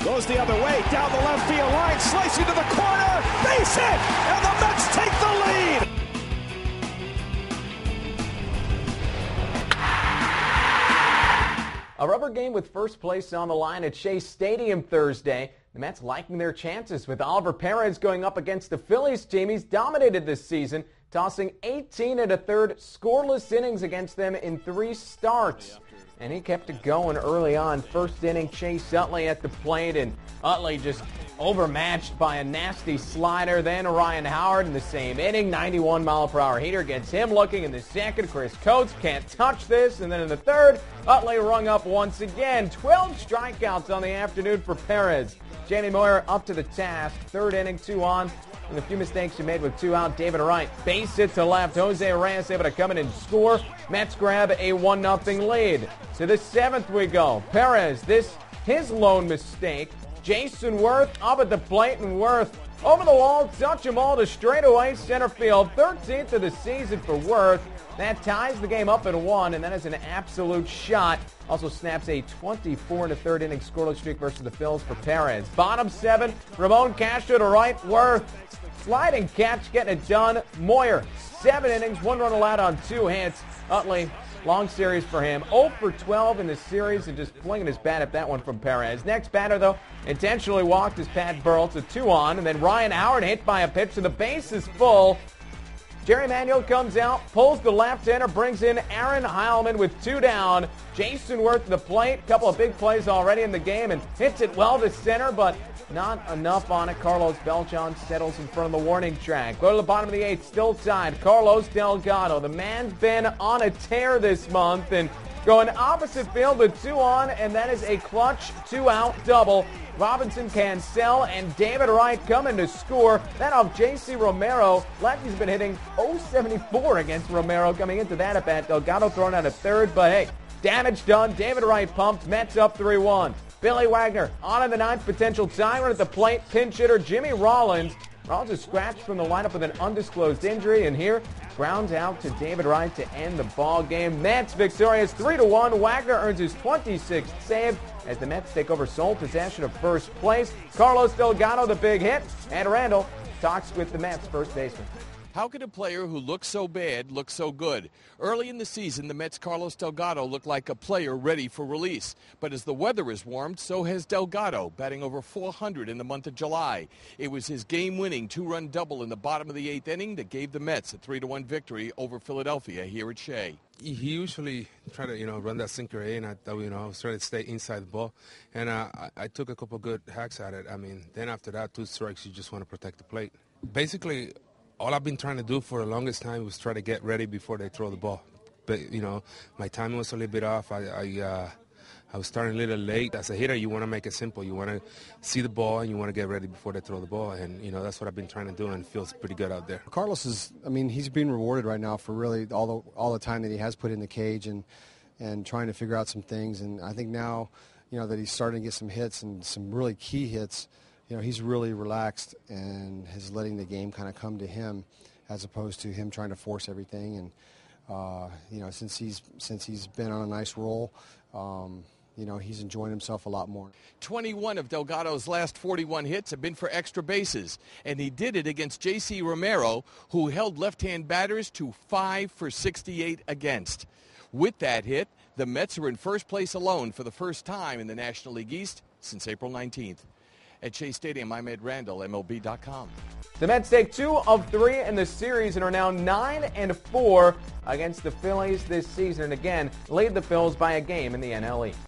Goes the other way, down the left field line, slicing to the corner, base hit, and the Mets take the lead. A rubber game with first place on the line at Shea Stadium Thursday. The Mets liking their chances with Oliver Perez going up against the Phillies team. He's dominated this season, tossing 18 1/3 scoreless innings against them in 3 starts. And he kept it going early on. First inning, Chase Utley at the plate, and Utley just overmatched by a nasty slider. Then Ryan Howard in the same inning, 91-mile-per-hour heater gets him looking. In the second, Chris Coates can't touch this. And then in the third, Utley rung up once again. 12 strikeouts on the afternoon for Perez. Jaimie Moyer up to the task. Third inning, 2 on. And a few mistakes he made with 2 out. David Wright, base hit to left. Jose Reyes able to come in and score. Mets grab a 1-0 lead. To the 7th we go. Perez, his lone mistake. Jason Worth up at the plate, and Worth over the wall, touch him all to straightaway center field. 13th of the season for Worth. That ties the game up at 1, and that is an absolute shot. Also snaps a 24 1/3 inning scoreless streak versus the Phillies for Perez. Bottom 7, Ramon Castro to right, Worth. Sliding catch, getting it done. Moyer, 7 innings, 1 run allowed on 2 hits. Utley, long series for him. 0 for 12 in the series, and just flinging his bat at that one from Perez. Next batter, though, intentionally walked is Pat Burrell to 2 on, and then Ryan Howard hit by a pitch, so the base is full. Jerry Manuel comes out, pulls the left-hander, brings in Aaron Heilman with 2 down. Jason Worth to the plate, couple of big plays already in the game, and hits it well to center, but not enough on it. Carlos Beltran settles in front of the warning track. Go to the bottom of the 8th, still tied. Carlos Delgado, the man's been on a tear this month, and going opposite field with 2 on, and that is a clutch 2-out double. Robinson Cancel and David Wright coming to score. That off J.C. Romero. Lefty's been hitting .074 against Romero coming into that at bat. Delgado thrown out at third, but hey, damage done. David Wright pumped. Mets up 3-1. Billy Wagner on in the 9th, potential tie run at the plate. Pinch hitter Jimmy Rollins. Rollins is scratched from the lineup with an undisclosed injury, and here grounds out to David Wright to end the ball game. Mets victorious 3-1. Wagner earns his 26th save as the Mets take over sole possession of first place. Carlos Delgado, the big hit, and Randall talks with the Mets first baseman. How could a player who looks so bad look so good? Early in the season, the Mets' Carlos Delgado looked like a player ready for release. But as the weather has warmed, so has Delgado, batting over .400 in the month of July. It was his game-winning 2-run double in the bottom of the 8th inning that gave the Mets a 3-1 victory over Philadelphia here at Shea. He usually try to, run that sinker in. I thought, I was trying to stay inside the ball. And I took a couple good hacks at it. Then after that, 2 strikes, you just want to protect the plate. Basically, all I've been trying to do for the longest time was try to get ready before they throw the ball. But, my timing was a little bit off. I was starting a little late. As a hitter, you want to make it simple. You want to see the ball, and you want to get ready before they throw the ball. And, that's what I've been trying to do, and it feels pretty good out there. Carlos is, he's being rewarded right now for really all the time that he has put in the cage and trying to figure out some things. And I think now, that he's starting to get some hits and some really key hits, he's really relaxed and is letting the game kind of come to him as opposed to him trying to force everything. And, since he's been on a nice roll, he's enjoying himself a lot more. 21 of Delgado's last 41 hits have been for extra bases, and he did it against J.C. Romero, who held left-hand batters to 5 for 68 against. With that hit, the Mets are in first place alone for the first time in the National League East since April 19th. At Shea Stadium, I'm Ed Randall, MLB.com. The Mets take 2 of 3 in the series and are now 9-4 against the Phillies this season. And again, lead the Phils by a game in the NL East.